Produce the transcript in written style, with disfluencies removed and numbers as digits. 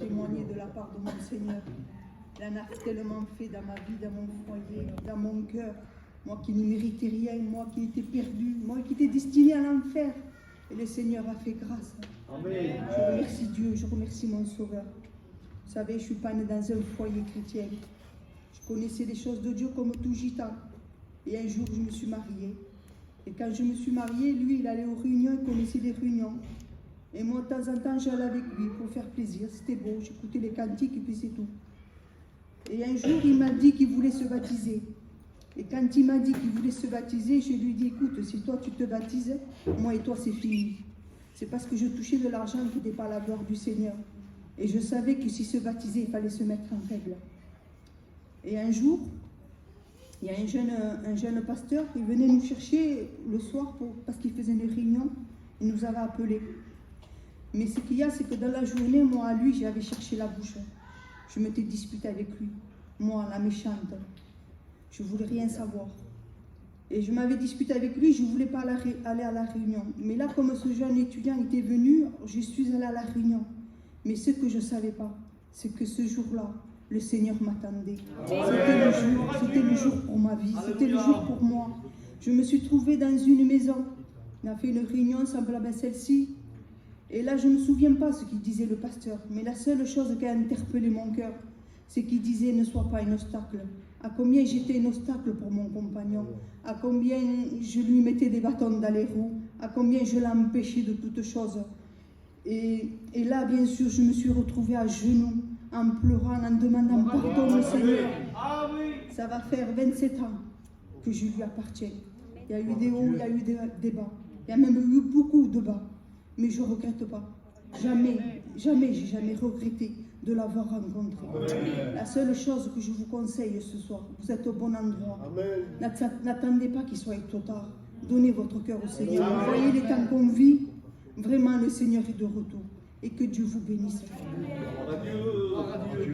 témoigner de la part de mon Seigneur. Il en a tellement fait dans ma vie, dans mon foyer, dans mon cœur. Moi qui ne méritais rien, moi qui étais perdu, moi qui étais destiné à l'enfer. Et le Seigneur a fait grâce. Amen. Je remercie Dieu, je remercie mon Sauveur. Vous savez, je ne suis pas née dans un foyer chrétien. Je connaissais les choses de Dieu comme tout gitan. Et un jour, je me suis mariée. Et quand je me suis mariée, lui, il allait aux réunions, il connaissait les réunions. Et moi, de temps en temps, j'allais avec lui pour faire plaisir. C'était beau, j'écoutais les cantiques et puis c'est tout. Et un jour, il m'a dit qu'il voulait se baptiser. Et quand il m'a dit qu'il voulait se baptiser, je lui ai dit, écoute, si toi tu te baptises, moi et toi c'est fini. C'est parce que je touchais de l'argent qui n'était pas la gloire du Seigneur. Et je savais que s'il se baptisait, il fallait se mettre en règle. Et un jour, il y a un jeune pasteur qui venait nous chercher le soir parce qu'il faisait une réunion. Il nous avait appelés. Mais ce qu'il y a, c'est que dans la journée, moi, à lui, j'avais cherché la bouche. Je m'étais disputée avec lui. Moi, la méchante. Je ne voulais rien savoir. Et je m'avais disputé avec lui, je ne voulais pas aller à la réunion. Mais là, comme ce jeune étudiant était venu, je suis allée à la réunion. Mais ce que je ne savais pas, c'est que ce jour-là, le Seigneur m'attendait. C'était le jour pour ma vie, c'était le jour pour moi. Je me suis trouvée dans une maison. On a fait une réunion semblable à celle-ci. Et là, je ne me souviens pas ce qu'il disait le pasteur. Mais la seule chose qui a interpellé mon cœur, c'est qu'il disait « ne sois pas un obstacle ». À combien j'étais un obstacle pour mon compagnon, à combien je lui mettais des bâtons dans les roues, à combien je l'empêchais de toutes choses. Et là, bien sûr, je me suis retrouvée à genoux, en pleurant, en demandant pardon au Seigneur. Ça va faire 27 ans que je lui appartiens. Il y a eu des hauts, il y a eu des bas. Il y a même eu beaucoup de bas. Mais je ne regrette pas. Jamais, j'ai jamais regretté de l'avoir rencontré. La seule chose que je vous conseille ce soir, vous êtes au bon endroit. N'attendez pas qu'il soit trop tard. Donnez votre cœur au Seigneur. Vous voyez les temps qu'on vit, vraiment le Seigneur est de retour. Et que Dieu vous bénisse.